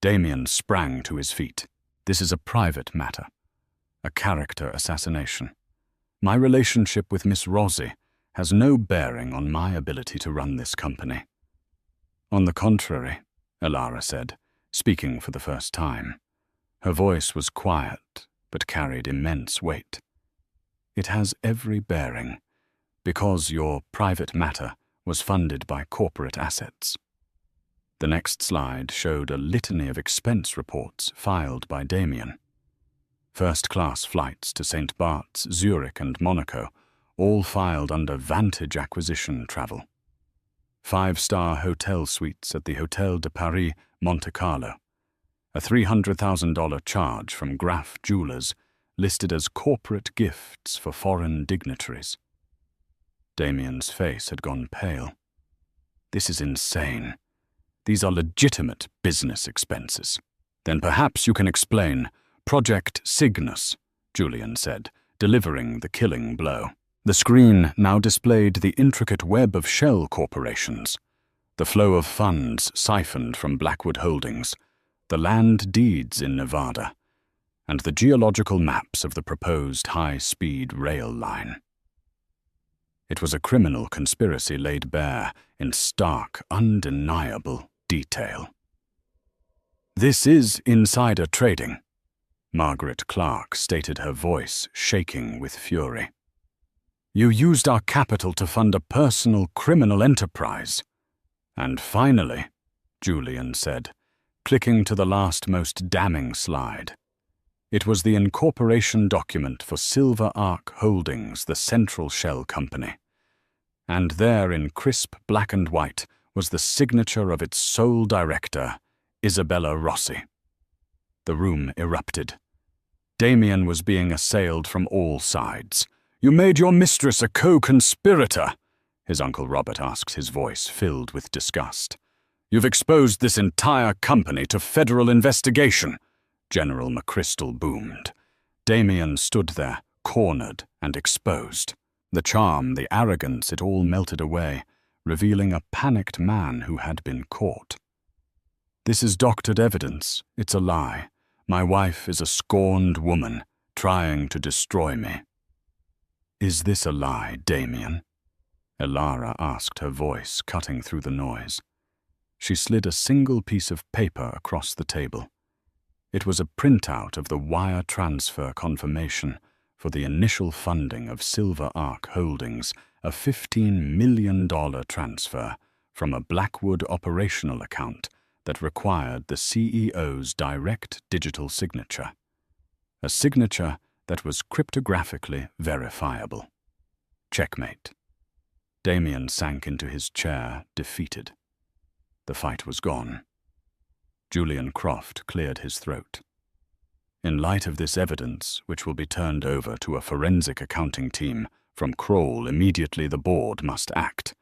Damien sprang to his feet. "This is a private matter, a character assassination. My relationship with Miss Rossi has no bearing on my ability to run this company." "On the contrary," Alara said, speaking for the first time. Her voice was quiet, but carried immense weight. "It has every bearing, because your private matter was funded by corporate assets." The next slide showed a litany of expense reports filed by Damien. First-class flights to St. Bart's, Zurich, and Monaco, all filed under Vantage Acquisition Travel. 5-star hotel suites at the Hotel de Paris, Monte Carlo. A $300,000 charge from Graff Jewelers, listed as corporate gifts for foreign dignitaries. Damien's face had gone pale. "This is insane. These are legitimate business expenses." "Then perhaps you can explain Project Cygnus," Julian said, delivering the killing blow. The screen now displayed the intricate web of shell corporations, the flow of funds siphoned from Blackwood Holdings, the land deeds in Nevada, and the geological maps of the proposed high-speed rail line. It was a criminal conspiracy laid bare in stark, undeniable detail. "This is insider trading," Margaret Clark stated, her voice shaking with fury. You used our capital to fund a personal criminal enterprise. And finally, Julian said, clicking to the last most damning slide. It was the incorporation document for Silver Arc Holdings, the Central Shell Company. And there, in crisp black and white, was the signature of its sole director, Isabella Rossi. The room erupted. Damien was being assailed from all sides. "You made your mistress a co-conspirator," his Uncle Robert asked, his voice filled with disgust. "You've exposed this entire company to federal investigation," General McChrystal boomed. Damien stood there, cornered and exposed. The charm, the arrogance, it all melted away, revealing a panicked man who had been caught. "This is doctored evidence. It's a lie. My wife is a scorned woman, trying to destroy me." "Is this a lie, Damien?" Elara asked, her voice cutting through the noise. She slid a single piece of paper across the table. It was a printout of the wire transfer confirmation for the initial funding of Silver Arc Holdings, a $15 million transfer from a Blackwood operational account that required the CEO's direct digital signature. A signature that was cryptographically verifiable. Checkmate. Damien sank into his chair, defeated. The fight was gone. Julian Croft cleared his throat. "In light of this evidence, which will be turned over to a forensic accounting team from Kroll, immediately the board must act.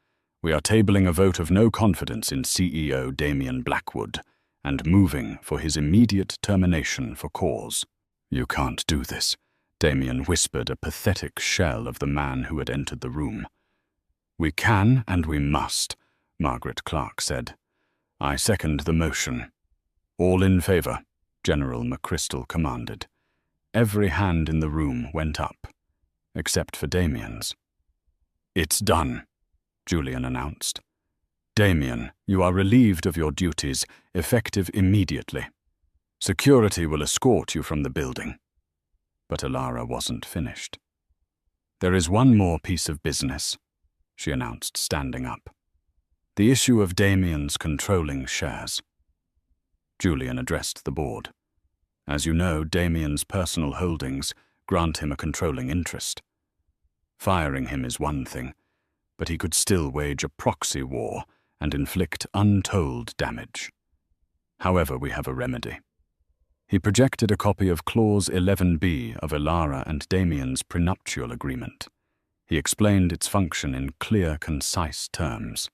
We are tabling a vote of no confidence in CEO Damien Blackwood and moving for his immediate termination for cause." "You can't do this," Damien whispered, a pathetic shell of the man who had entered the room. "We can and we must," Margaret Clark said. "I second the motion." "All in favor," General McChrystal commanded. Every hand in the room went up, except for Damien's. "It's done," Julian announced. "Damien, you are relieved of your duties, effective immediately. Security will escort you from the building." But Elara wasn't finished. "There is one more piece of business," she announced, standing up. "The issue of Damien's controlling shares." Julian addressed the board. "As you know, Damien's personal holdings grant him a controlling interest. Firing him is one thing, but he could still wage a proxy war and inflict untold damage. However, we have a remedy." He projected a copy of Clause 11B of Elara and Damien's prenuptial agreement. He explained its function in clear, concise terms.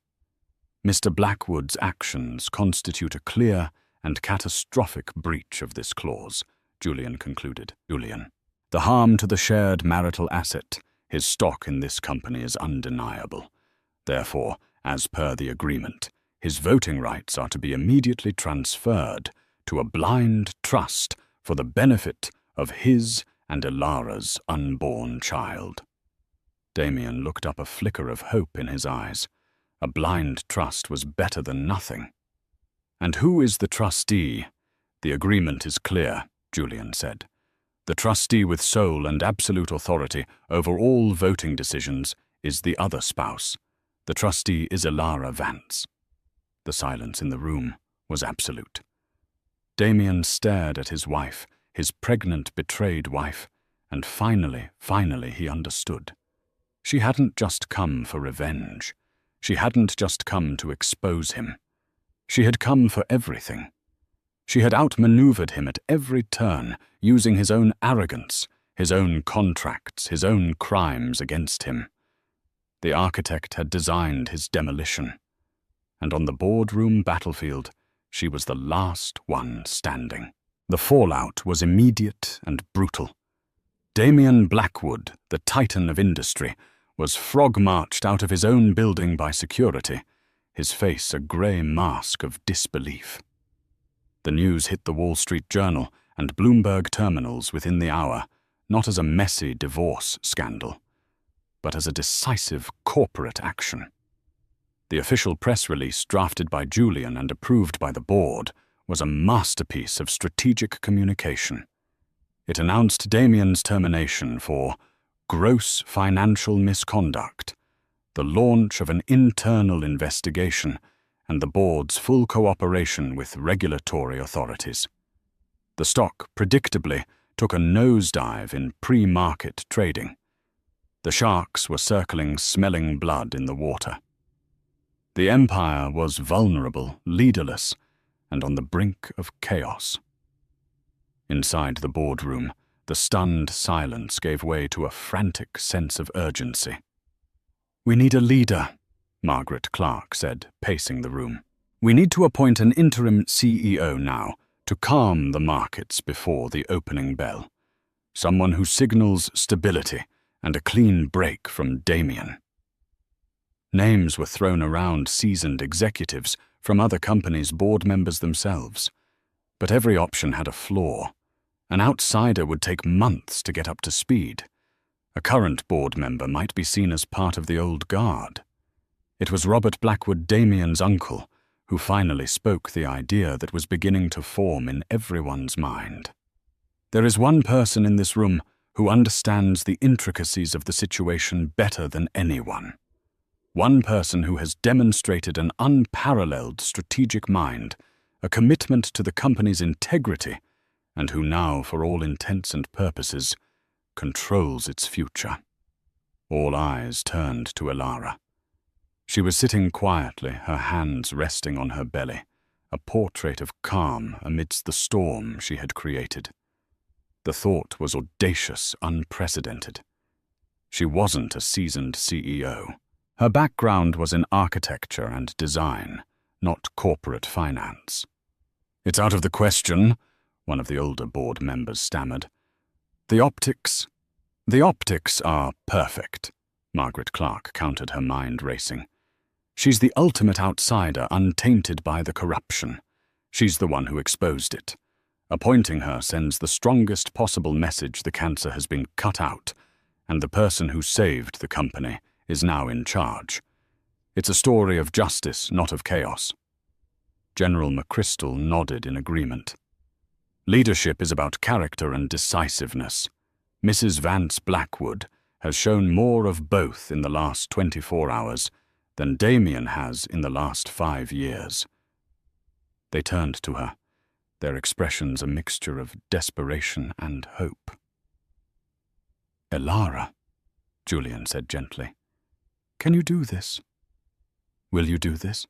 "Mr. Blackwood's actions constitute a clear and catastrophic breach of this clause," Julian concluded. "Julian, the harm to the shared marital asset, his stock in this company, is undeniable. Therefore, as per the agreement, his voting rights are to be immediately transferred to a blind trust for the benefit of his and Elara's unborn child." Damien looked up, a flicker of hope in his eyes. A blind trust was better than nothing. "And who is the trustee?" "The agreement is clear," Julian said. "The trustee with sole and absolute authority over all voting decisions is the other spouse. The trustee is Elara Vance." The silence in the room was absolute. Damien stared at his wife, his pregnant, betrayed wife, and finally he understood. She hadn't just come for revenge. She hadn't just come to expose him. She had come for everything. She had outmaneuvered him at every turn, using his own arrogance, his own contracts, his own crimes against him. The architect had designed his demolition, and on the boardroom battlefield, she was the last one standing. The fallout was immediate and brutal. Damien Blackwood, the titan of industry, was frog-marched out of his own building by security, his face a grey mask of disbelief. The news hit the Wall Street Journal and Bloomberg terminals within the hour, not as a messy divorce scandal, but as a decisive corporate action. The official press release, drafted by Julian and approved by the board, was a masterpiece of strategic communication. It announced Damien's termination for gross financial misconduct, the launch of an internal investigation, and the board's full cooperation with regulatory authorities. The stock, predictably, took a nosedive in pre-market trading. The sharks were circling, smelling blood in the water. The empire was vulnerable, leaderless, and on the brink of chaos. Inside the boardroom, the stunned silence gave way to a frantic sense of urgency. "We need a leader," Margaret Clark said, pacing the room. "We need to appoint an interim CEO now to calm the markets before the opening bell. Someone who signals stability and a clean break from Damien." Names were thrown around, seasoned executives from other companies, board members themselves. But every option had a flaw. An outsider would take months to get up to speed. A current board member might be seen as part of the old guard. It was Robert Blackwood, Damien's uncle, who finally spoke the idea that was beginning to form in everyone's mind. "There is one person in this room who understands the intricacies of the situation better than anyone. One person who has demonstrated an unparalleled strategic mind, a commitment to the company's integrity, and who now, for all intents and purposes, controls its future." All eyes turned to Elara. She was sitting quietly, her hands resting on her belly, a portrait of calm amidst the storm she had created. The thought was audacious, unprecedented. She wasn't a seasoned CEO. Her background was in architecture and design, not corporate finance. "It's out of the question," one of the older board members stammered. The optics are perfect," Margaret Clark countered, her mind racing. "She's the ultimate outsider, untainted by the corruption. She's the one who exposed it. Appointing her sends the strongest possible message: the cancer has been cut out, and the person who saved the company is now in charge. It's a story of justice, not of chaos." General McChrystal nodded in agreement. "Leadership is about character and decisiveness. Mrs. Vance Blackwood has shown more of both in the last 24 hours than Damien has in the last 5 years." They turned to her, their expressions a mixture of desperation and hope. "Elara," Julian said gently, "can you do this? Will you do this?"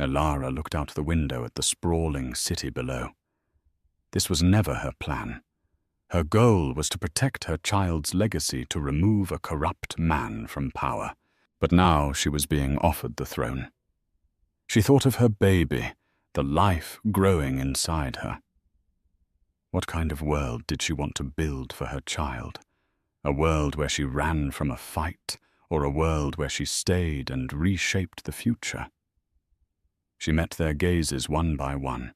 Elara looked out the window at the sprawling city below. This was never her plan. Her goal was to protect her child's legacy, to remove a corrupt man from power. But now she was being offered the throne. She thought of her baby, the life growing inside her. What kind of world did she want to build for her child? A world where she ran from a fight, or a world where she stayed and reshaped the future? She met their gazes one by one.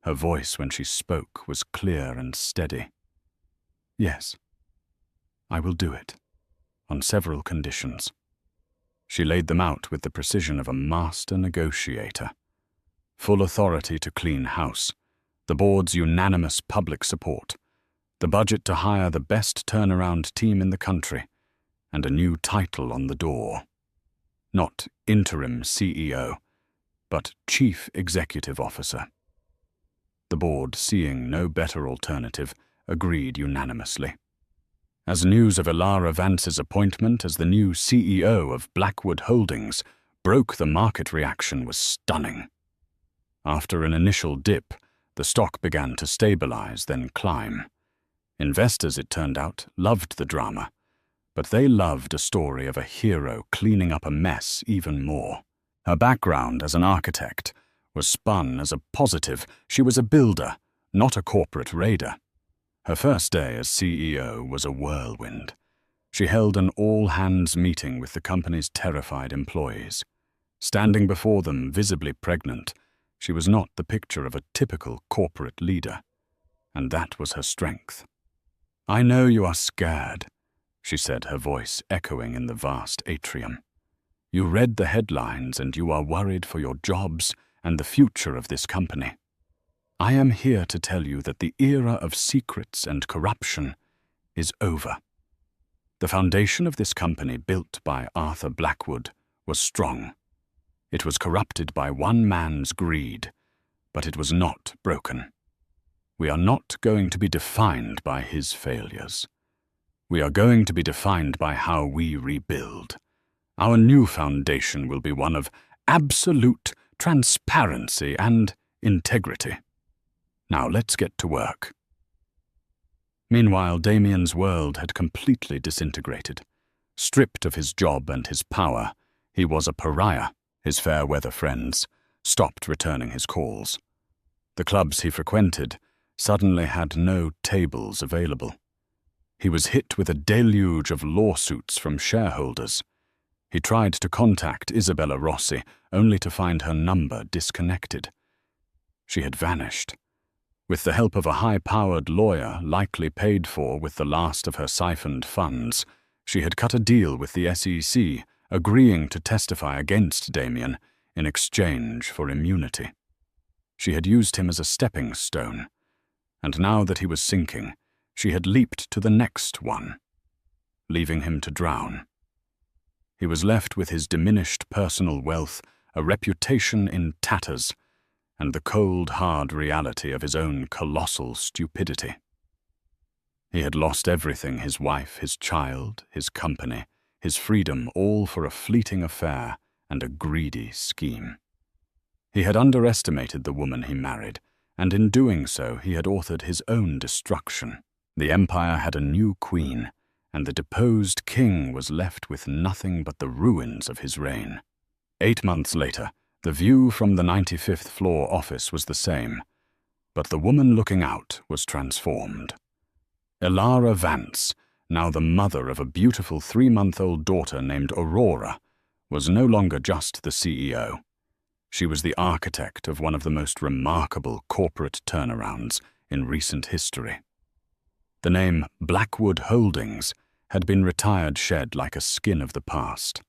Her voice, when she spoke, was clear and steady. "Yes, I will do it, on several conditions." She laid them out with the precision of a master negotiator. Full authority to clean house, the board's unanimous public support, the budget to hire the best turnaround team in the country, and a new title on the door. Not interim CEO, but Chief Executive Officer. The board, seeing no better alternative, agreed unanimously. As news of Elara Vance's appointment as the new CEO of Blackwood Holdings broke, the market reaction was stunning. After an initial dip, the stock began to stabilize, then climb. Investors, it turned out, loved the drama, but they loved a story of a hero cleaning up a mess even more. Her background as an architect was spun as a positive. She was a builder, not a corporate raider. Her first day as CEO was a whirlwind. She held an all-hands meeting with the company's terrified employees. Standing before them, visibly pregnant, she was not the picture of a typical corporate leader, and that was her strength. "I know you are scared," she said, her voice echoing in the vast atrium. "You read the headlines and you are worried for your jobs and the future of this company. I am here to tell you that the era of secrets and corruption is over. The foundation of this company, built by Arthur Blackwood, was strong. It was corrupted by one man's greed, but it was not broken. We are not going to be defined by his failures. We are going to be defined by how we rebuild. Our new foundation will be one of absolute transparency and integrity. Now let's get to work. Meanwhile, Damien's world had completely disintegrated. Stripped of his job and his power, he was a pariah. His fair-weather friends stopped returning his calls. The clubs he frequented suddenly had no tables available. He was hit with a deluge of lawsuits from shareholders. He tried to contact Isabella Rossi, only to find her number disconnected. She had vanished. With the help of a high-powered lawyer, likely paid for with the last of her siphoned funds, she had cut a deal with the SEC, agreeing to testify against Damien in exchange for immunity. She had used him as a stepping stone, and now that he was sinking, she had leaped to the next one, leaving him to drown. He was left with his diminished personal wealth, a reputation in tatters, and the cold, hard reality of his own colossal stupidity. He had lost everything: his wife, his child, his company, his freedom, all for a fleeting affair and a greedy scheme. He had underestimated the woman he married, and in doing so he had authored his own destruction. The empire had a new queen, and the deposed king was left with nothing but the ruins of his reign. 8 months later, the view from the 95th floor office was the same, but the woman looking out was transformed. Elara Vance, now the mother of a beautiful 3-month-old daughter named Aurora, was no longer just the CEO. She was the architect of one of the most remarkable corporate turnarounds in recent history. The name Blackwood Holdings had been retired shed like a skin of the past.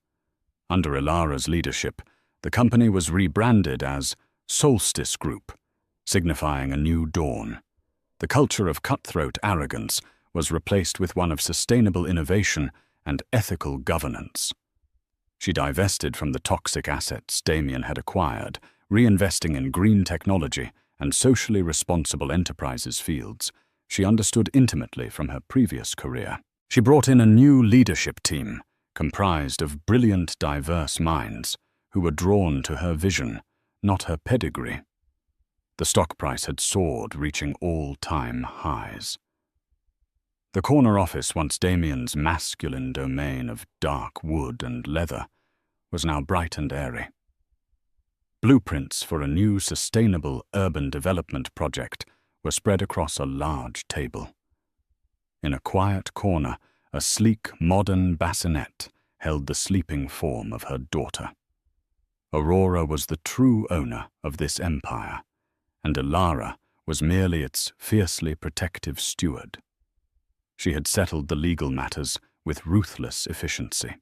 Under Elara's leadership, the company was rebranded as Solstice Group, signifying a new dawn. The culture of cutthroat arrogance was replaced with one of sustainable innovation and ethical governance. She divested from the toxic assets Damien had acquired, reinvesting in green technology and socially responsible enterprises fields she understood intimately from her previous career. She brought in a new leadership team, comprised of brilliant, diverse minds, who were drawn to her vision, not her pedigree. The stock price had soared, reaching all-time highs. The corner office, once Damien's masculine domain of dark wood and leather, was now bright and airy. Blueprints for a new sustainable urban development project were spread across a large table. In a quiet corner, a sleek, modern bassinet held the sleeping form of her daughter. Aurora was the true owner of this empire, and Elara was merely its fiercely protective steward. She had settled the legal matters with ruthless efficiency.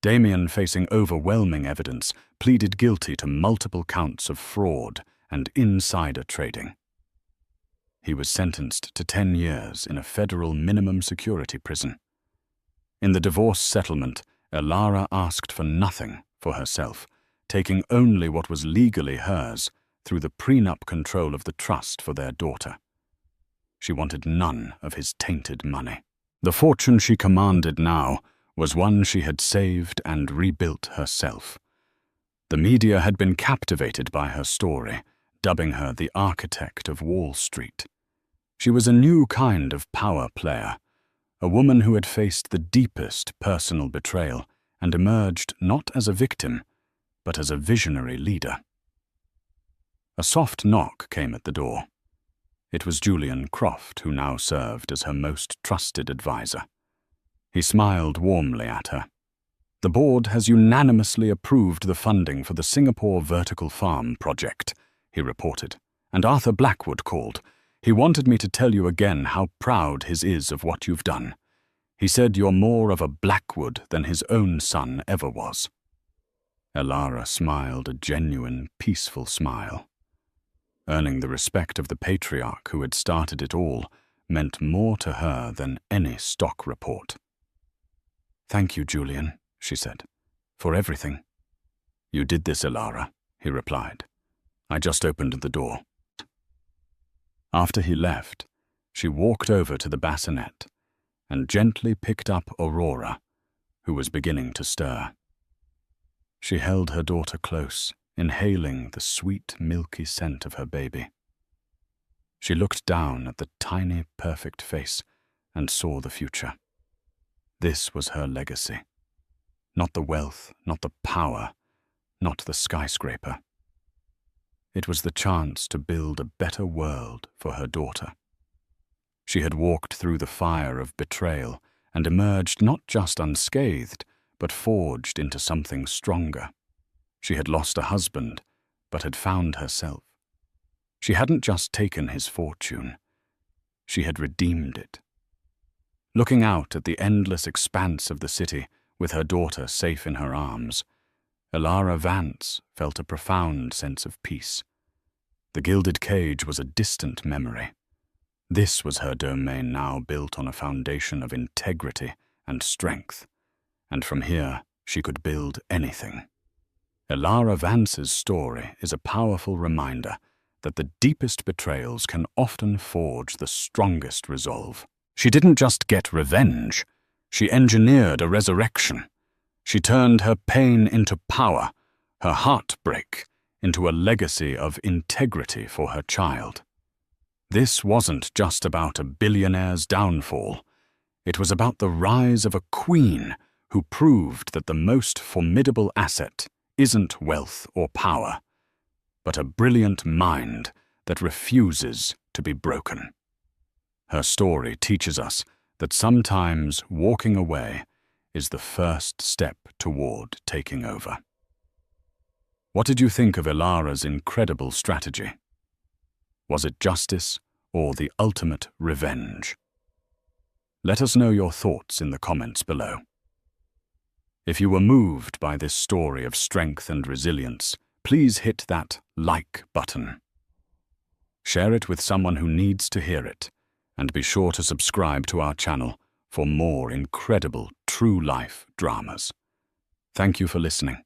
Damien, facing overwhelming evidence, pleaded guilty to multiple counts of fraud and insider trading. He was sentenced to 10 years in a federal minimum security prison. In the divorce settlement, Elara asked for nothing for herself, taking only what was legally hers through the prenup control of the trust for their daughter. She wanted none of his tainted money. The fortune she commanded now was one she had saved and rebuilt herself. The media had been captivated by her story, dubbing her the architect of Wall Street. She was a new kind of power player, a woman who had faced the deepest personal betrayal and emerged not as a victim, but as a visionary leader. A soft knock came at the door. It was Julian Croft, who now served as her most trusted advisor. He smiled warmly at her. "The board has unanimously approved the funding for the Singapore Vertical Farm project," he reported, "and Arthur Blackwood called. He wanted me to tell you again how proud he is of what you've done. He said you're more of a Blackwood than his own son ever was." Elara smiled a genuine, peaceful smile. Earning the respect of the patriarch who had started it all meant more to her than any stock report. "Thank you, Julian," she said, "for everything." "You did this, Elara," he replied. "I just opened the door." After he left, she walked over to the bassinet and gently picked up Aurora, who was beginning to stir. She held her daughter close, inhaling the sweet, milky scent of her baby. She looked down at the tiny, perfect face and saw the future. This was her legacy. Not the wealth, not the power, not the skyscraper. It was the chance to build a better world for her daughter. She had walked through the fire of betrayal and emerged not just unscathed, but forged into something stronger. She had lost a husband, but had found herself. She hadn't just taken his fortune. She had redeemed it. Looking out at the endless expanse of the city with her daughter safe in her arms, Elara Vance felt a profound sense of peace. The gilded cage was a distant memory. This was her domain now, built on a foundation of integrity and strength, and from here she could build anything. Elara Vance's story is a powerful reminder that the deepest betrayals can often forge the strongest resolve. She didn't just get revenge, she engineered a resurrection. She turned her pain into power, her heartbreak into a legacy of integrity for her child. This wasn't just about a billionaire's downfall. It was about the rise of a queen who proved that the most formidable asset isn't wealth or power, but a brilliant mind that refuses to be broken. Her story teaches us that sometimes walking away is the first step toward taking over. What did you think of Elara's incredible strategy? Was it justice or the ultimate revenge? Let us know your thoughts in the comments below. If you were moved by this story of strength and resilience, please hit that like button. Share it with someone who needs to hear it, and be sure to subscribe to our channel for more incredible true-life dramas. Thank you for listening.